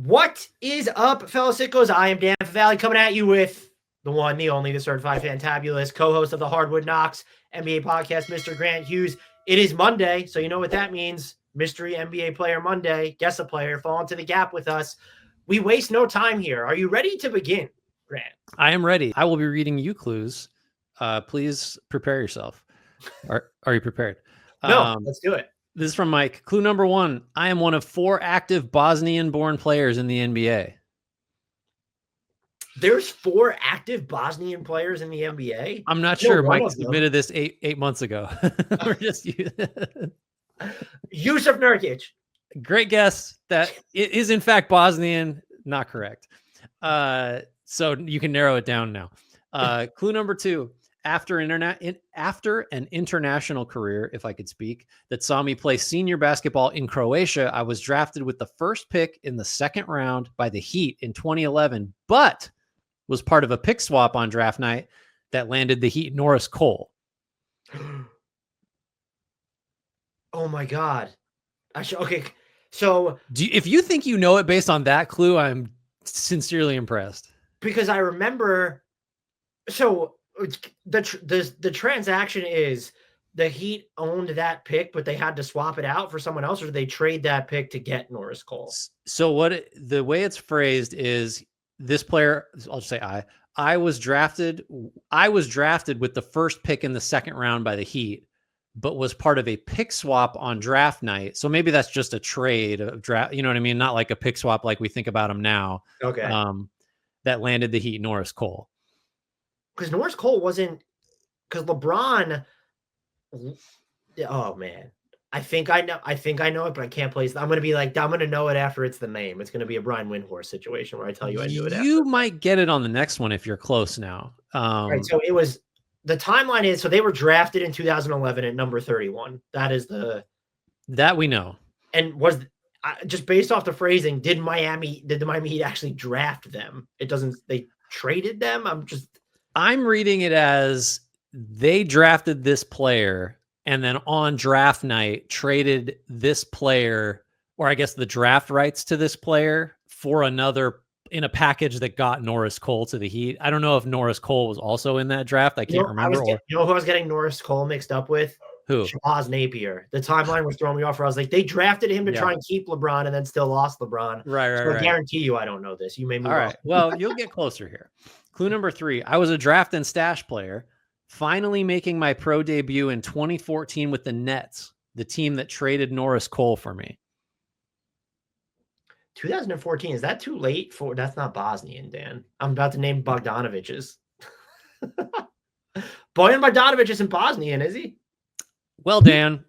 What is up, fellow sickos? I am Dan Favale coming at you with the one, the only, the certified fantabulous co-host of the HardwoodKnocks NBA podcast, Mr. Grant Hughes. It is Monday, so you know what that means. Mystery NBA Player Monday. Guess a player. Fall into the gap with us. We waste no time here. Are you ready to begin, Grant? I am ready. I will be reading you clues. Please prepare yourself. Are you prepared? No, let's do it. This is from Mike. Clue number 1. I am one of 4 active Bosnian-born players in the NBA. There's 4 active Bosnian players in the NBA? I'm not sure. Mike submitted this eight months ago. We're just Yusuf Nurkic. Great guess. That it is in fact Bosnian. Not correct. So you can narrow it down now. Clue number 2. After an international career, if I could speak, that saw me play senior basketball in Croatia, I was drafted with the first pick in the second round by the Heat in 2011, but was part of a pick swap on draft night that landed the Heat Norris Cole. Oh my God. Okay. So if you think you know it based on that clue, I'm sincerely impressed. Because I remember, so the transaction is the Heat owned that pick, but they had to swap it out for someone else, or did they trade that pick to get Norris Cole? So the way it's phrased is this player, I'll just say I was drafted with the first pick in the second round by the Heat, but was part of a pick swap on draft night. So maybe that's just a trade of draft, you know what I mean? Not like a pick swap like we think about them now. Okay. That landed the Heat Norris Cole. Because Norris Cole wasn't, because LeBron, oh man, I think I know it, but I can't place it. I'm going to know it after it's the name. It's going to be a Brian Windhorst situation where I tell you I knew it after. You might get it on the next one if you're close now. Right, so it was, the timeline is, so they were drafted in 2011 at number 31. That we know. And was, just based off the phrasing, did the Miami Heat actually draft them? They traded them? I'm reading it as they drafted this player and then on draft night traded this player, or I guess the draft rights to this player for another in a package that got Norris Cole to the Heat. I don't know if Norris Cole was also in that draft. I can't remember. You know who I was getting Norris Cole mixed up with? Who? Shabazz Napier. The timeline was throwing me off where I was like, they drafted him to try and keep LeBron and then still lost LeBron. Right. I guarantee you I don't know this. You may move on. All right. Well, you'll get closer here. Clue number 3. I was a draft and stash player, finally making my pro debut in 2014 with the Nets, the team that traded Norris Cole for me. 2014, is that too late for? That's not Bosnian, Dan. I'm about to name Bogdanovic's. Bojan Bogdanovic isn't Bosnian, is he? Well, Dan,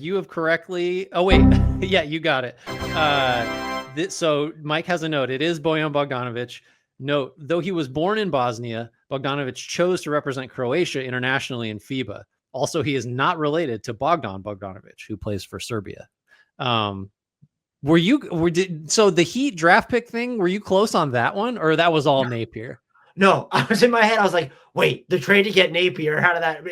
you have correctly. Oh wait, yeah, you got it. So Mike has a note. It is Bojan Bogdanovic. Note, though he was born in Bosnia, Bogdanovic chose to represent Croatia internationally in FIBA. Also, he is not related to Bogdan Bogdanovic, who plays for Serbia. So the Heat draft pick thing, were you close on that one, or that was all Napier? No, I was in my head. I was like, wait, the trade to get Napier, how did that?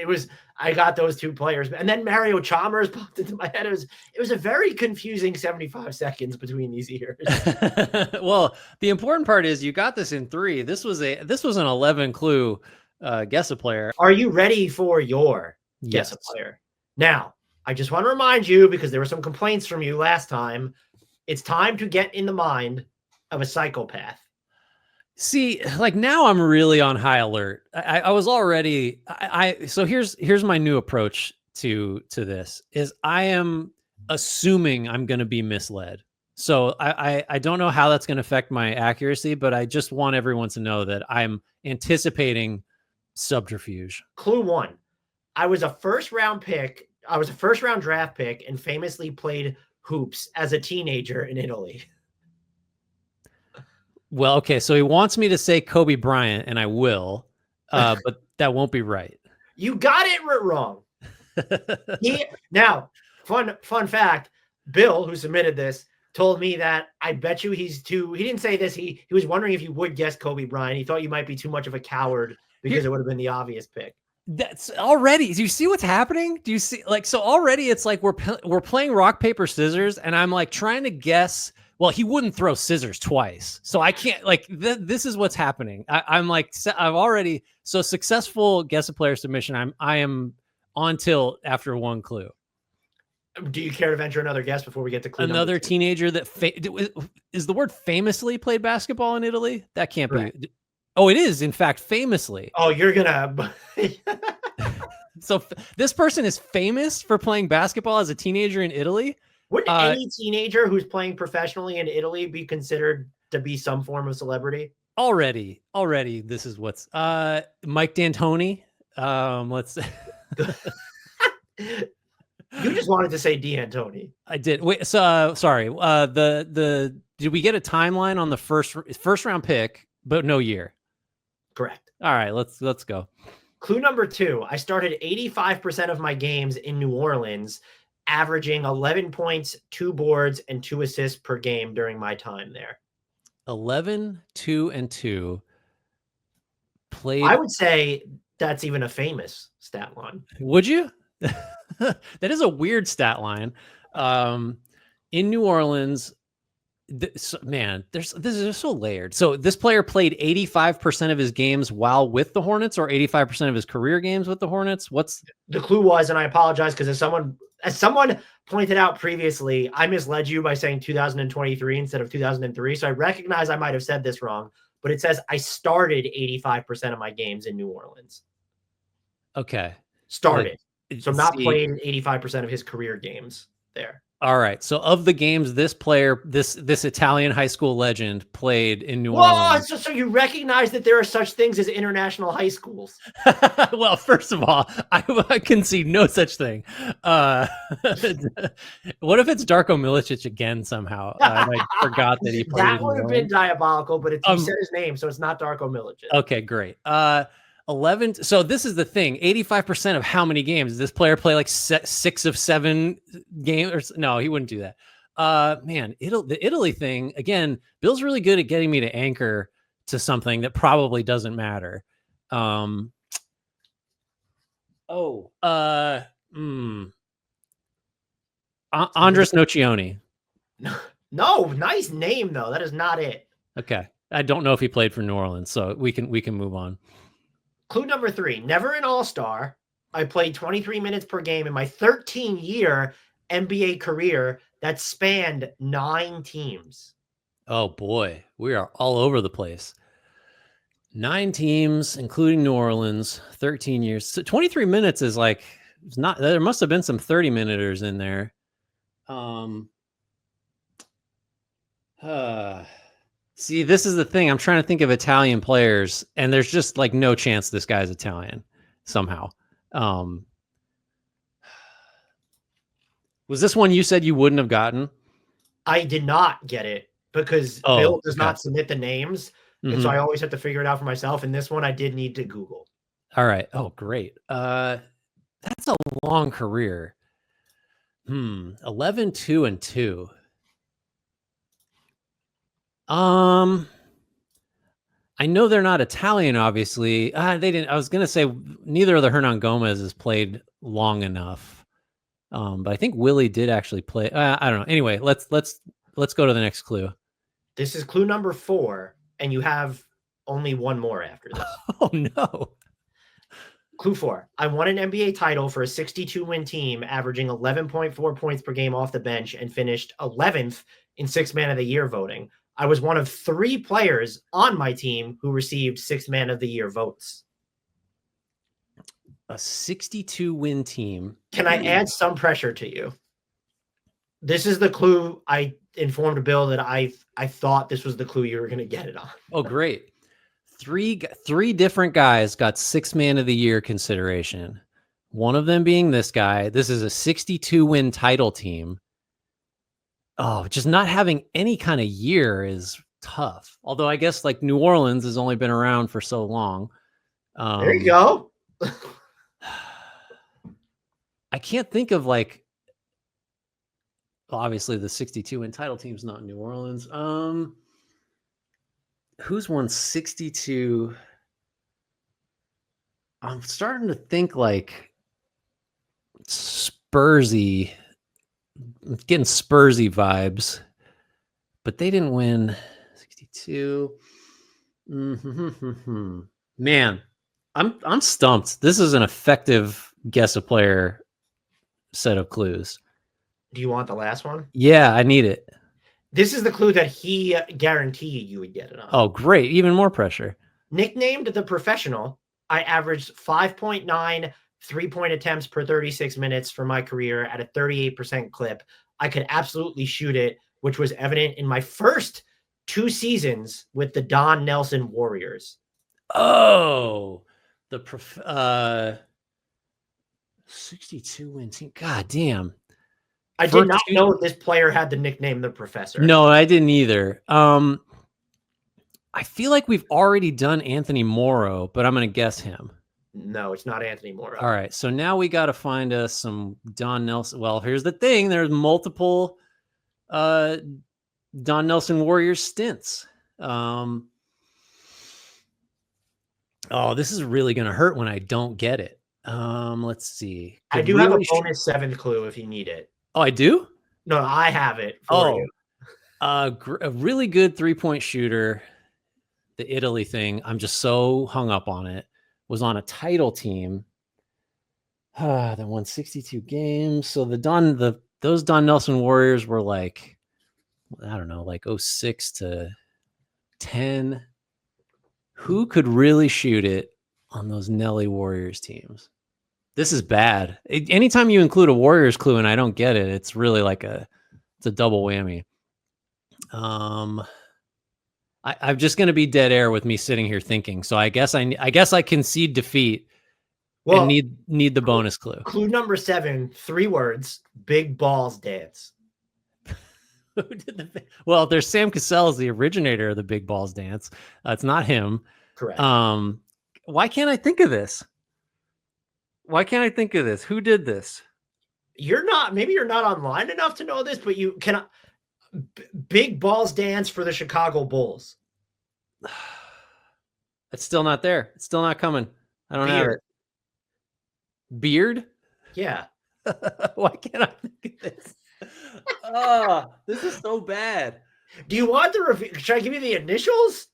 I got those 2 players. And then Mario Chalmers popped into my head. It was a very confusing 75 seconds between these years. Well, the important part is you got this in 3. This was an 11 clue guess a player. Are you ready for your guess a player? Now, I just want to remind you, because there were some complaints from you last time, it's time to get in the mind of a psychopath. See, like now I'm really on high alert. I was already, so here's my new approach to this is I am assuming I'm going to be misled. So I don't know how that's going to affect my accuracy, but I just want everyone to know that I'm anticipating subterfuge. Clue 1. I was a first round draft pick and famously played hoops as a teenager in Italy. Well, okay, so he wants me to say Kobe Bryant, and I will, but that won't be right. You got it wrong. Now, fun fact, Bill, who submitted this, told me that I bet you he didn't say this, he was wondering if you would guess Kobe Bryant. He thought you might be too much of a coward because it would have been the obvious pick. That's already, do you see what's happening? Do you see, like, so already it's like we're playing rock, paper, scissors, and I'm like trying to guess. Well, he wouldn't throw scissors twice. So I can't like this is what's happening. I'm like I've already so successful guess a player submission. I am on tilt after one clue. Do you care to venture another guess before we get to clue Another number 2? teenager that is the word famously played basketball in Italy? That can't Correct. be. Oh, it is in fact famously. Oh, you're gonna. So this person is famous for playing basketball as a teenager in Italy. Wouldn't any teenager who's playing professionally in Italy be considered to be some form of celebrity? Already, this is what's Mike D'Antoni. Let's. You just wanted to say D'Antoni. I did. Wait, so sorry. The did we get a timeline on the first round pick, but no year? Correct. All right, let's go. Clue number 2. I started 85% of my games in New Orleans, averaging 11 points, 2 boards, and 2 assists per game during my time there. 11, 2, and 2. Played. I would say that's even a famous stat line. Would you? That is a weird stat line. In New Orleans, man, this is so layered. So this player played 85% of his games while with the Hornets, or 85% of his career games with the Hornets. What's the clue was, and I apologize because as someone pointed out previously, I misled you by saying 2023 instead of 2003. So I recognize I might have said this wrong, but it says I started 85% of my games in New Orleans. Okay. Started. So not played in 85% of his career games there. All right. So of the games this player, this Italian high school legend played in New Orleans. So you recognize that there are such things as international high schools. Well, first of all, I concede no such thing. What if it's Darko Milicic again somehow? I forgot that he played. That would have been diabolical, but you said his name, so it's not Darko Milicic. Okay, great. 11. So this is the thing. 85% of how many games does this player play? Like 6 of 7 games? No, he wouldn't do that. Man, the Italy thing again. Bill's really good at getting me to anchor to something that probably doesn't matter. Andres Nocioni. No, nice name though. That is not it. Okay, I don't know if he played for New Orleans, so we can move on. Clue number 3, never an all-star. I played 23 minutes per game in my 13-year NBA career that spanned 9 teams. Oh boy, we are all over the place. 9 teams, including New Orleans, 13 years. So 23 minutes is like, it's not, there must have been some 30-minuters in there. See, this is the thing. I'm trying to think of Italian players, and there's just like no chance this guy's Italian somehow. Was this one you said you wouldn't have gotten? I did not get it because Bill does not submit the names. And so I always have to figure it out for myself. And this one I did need to Google. All right. Oh, great. That's a long career. 11, 2, and 2. I know they're not Italian, obviously. They didn't. I was gonna say neither of the Hernan Gomez has played long enough. But I think Willie did actually play. I don't know. Anyway, let's go to the next clue. This is clue number 4, and you have only one more after this. Oh no. Clue 4. I won an NBA title for a 62-win team, averaging 11.4 points per game off the bench, and finished 11th in 6th Man of the Year voting. I was one of 3 players on my team who received 6th Man of the Year votes. A 62-win team. Can I add some pressure to you? This is the clue. I informed Bill that I thought this was the clue you were going to get it on. Oh, great. Three different guys got 6th Man of the Year consideration. One of them being this guy. This is a 62-win title team. Oh, just not having any kind of year is tough. Although I guess like New Orleans has only been around for so long. There you go. I can't think of like, obviously the 62-win title team's not in New Orleans. Who's won 62? I'm starting to think like Spursy. I'm getting Spursy vibes. but they didn't win 62. Mm-hmm. Man, I'm stumped. This is an effective guess a player set of clues. Do you want the last one? Yeah, I need it. This is the clue that he guaranteed you would get it on. Oh, great. Even more pressure. Nicknamed the professional, I averaged 5.9 3-point attempts per 36 minutes for my career at a 38% clip. I could absolutely shoot it, which was evident in my first 2 seasons with the Don Nelson Warriors. Oh, the 62 win team. God damn. I did not know this player had the nickname the Professor. No, I didn't either. I feel like we've already done Anthony Morrow, but I'm going to guess him. No, it's not Anthony Morrow. All right, so now we got to find us some Don Nelson. Well, here's the thing: there's multiple Don Nelson Warriors stints. Oh, this is really going to hurt when I don't get it. Let's see. I do have a bonus 7th clue if you need it. Oh, I do? No, I have it for you. A really good 3-point shooter. The Italy thing, I'm just so hung up on it. Was on a title team that won 62 games. So those Don Nelson Warriors were like, I don't know, like 06 to 10. Who could really shoot it on those Nelly Warriors teams? This is bad. Anytime you include a Warriors clue and I don't get it, it's really like it's a double whammy. I'm just going to be dead air with me sitting here thinking. So I guess I concede defeat. Well, and need the bonus clue. Clue number 7, 3 words: big balls dance. Well, there's Sam Cassell is the originator of the big balls dance. It's not him. Correct. Why can't I think of this? Who did this? Maybe you're not online enough to know this, but you can. Big balls dance for the Chicago Bulls. It's still not there. It's still not coming. I don't have it. Beard? Yeah. Why can't I think of this? Oh, this is so bad. Do you want the review? Should I give you the initials?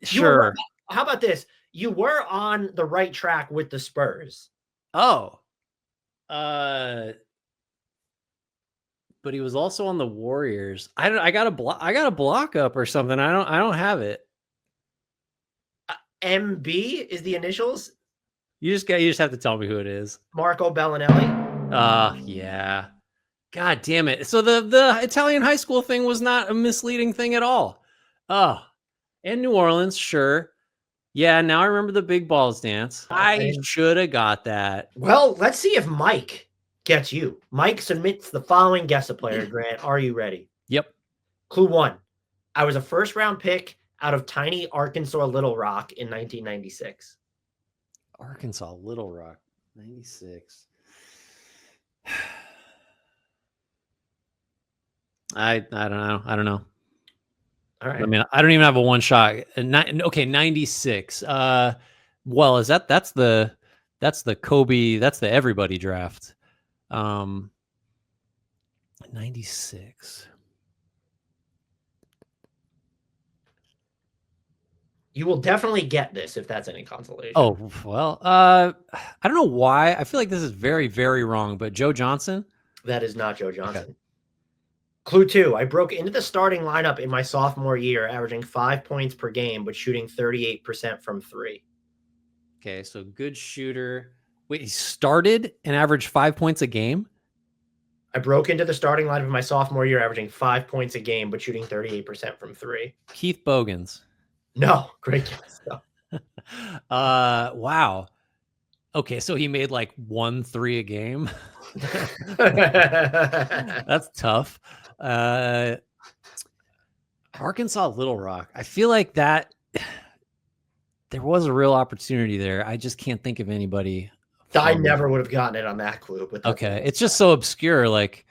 Sure. How about this? You were on the right track with the Spurs. Oh. But he was also on the Warriors. I got a block up or something. I don't have it. MB is the initials. You just have to tell me who it is. Marco Bellinelli. Yeah. God damn it. So the Italian high school thing was not a misleading thing at all. Oh, and New Orleans, sure. Yeah, now I remember the big balls dance. I should have got that. Well, let's see if Mike gets you. Mike submits the following guess a player, Grant. Are you ready? Yep. Clue 1. I was a first-round pick out of tiny Arkansas Little Rock in 1996. Arkansas Little Rock, 96. I don't know. All right. I mean, I don't even have a one shot. Okay, 96. Well, is that's the Kobe, that's the everybody draft. 96. You will definitely get this if that's any consolation. Oh, well, I don't know why. I feel like this is very, very wrong, but Joe Johnson? That is not Joe Johnson. Okay. Clue 2. I broke into the starting lineup in my sophomore year, averaging 5 points per game, but shooting 38% from 3. Okay, so good shooter. Wait, he started and averaged 5 points a game? I broke into the starting lineup in my sophomore year, averaging 5 points a game, but shooting 38% from 3. Keith Bogans. No, great guess. Wow. Okay, so he made like 1 3 a game. That's tough. Arkansas Little Rock. I feel like that there was a real opportunity there. I just can't think of anybody. I never would have gotten it on that clue. But okay, it's just so obscure. Like,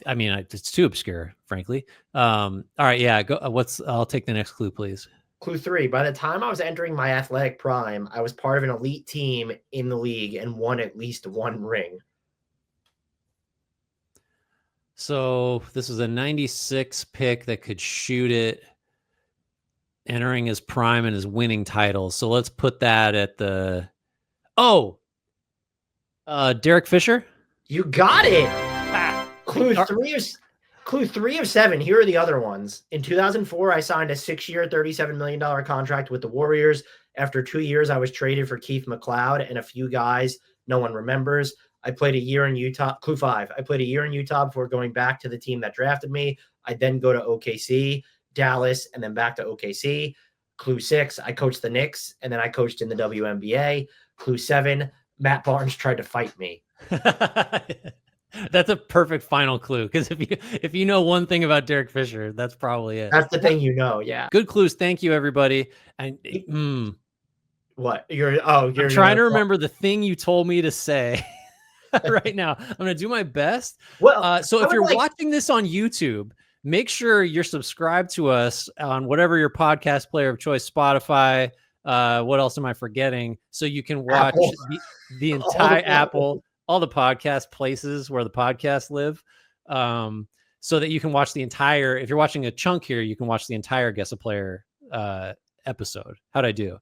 I mean, it's too obscure, frankly. All right, yeah. Go. I'll take the next clue, please. Clue 3. By the time I was entering my athletic prime, I was part of an elite team in the league and won at least 1 ring. So this is a 96 pick that could shoot it, entering his prime and his winning titles. So let's put that at the Derek Fisher. You got it. Ah, Clue 3 of 7. Here are the other ones. In 2004, I signed a 6-year, $37 million contract with the Warriors. After 2 years, I was traded for Keith McLeod and a few guys no one remembers. I played a year in Utah. Clue 5. I played a year in Utah before going back to the team that drafted me. I then go to OKC, Dallas, and then back to OKC. Clue 6. I coached the Knicks, and then I coached in the WNBA. Clue 7. Matt Barnes tried to fight me. That's a perfect final clue, because if you know one thing about Derek Fisher, that's probably it. That's the thing you know, yeah. Good clues. Thank you, everybody. And What? I'm trying to remember the thing you told me to say right now. I'm going to do my best. Well, so if you're watching this on YouTube, make sure you're subscribed to us on whatever your podcast player of choice, Spotify. What else am I forgetting? So you can watch the entire Apple, all the podcast places where the podcasts live. So that you can watch the entire, if you're watching a chunk here, you can watch the entire Guess a Player episode. How'd I do?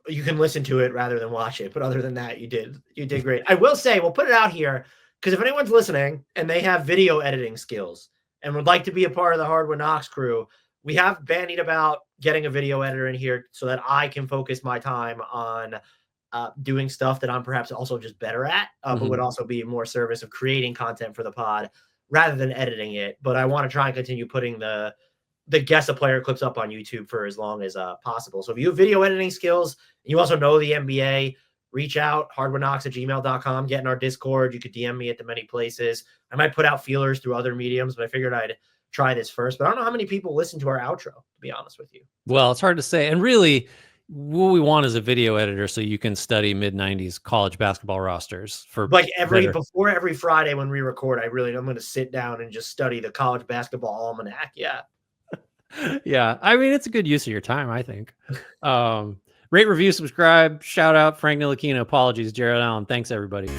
You can listen to it rather than watch it, but other than that, you did great. I will say, we'll put it out here, because if anyone's listening and they have video editing skills and would like to be a part of the HardwoodKnocks crew, we have bandied about getting a video editor in here so that I can focus my time on doing stuff that I'm perhaps also just better at, but would also be more service of creating content for the pod rather than editing it. But I want to try and continue putting the Guess a Player clips up on YouTube for as long as possible. So if you have video editing skills, and you also know the NBA, reach out, hardwoodknocks@gmail.com, get in our Discord. You could DM me at the many places. I might put out feelers through other mediums, but I figured I'd try this first. But I don't know how many people listen to our outro, to be honest with you. Well, it's hard to say. And really, what we want is a video editor so you can study mid-90s college basketball rosters for like before every Friday when we record. I'm going to sit down and just study the college basketball almanac. Yeah. Yeah, I mean, it's a good use of your time, I think. Rate, review, subscribe, shout out Frank Ntilikina. Apologies, Jared Allen. Thanks, everybody.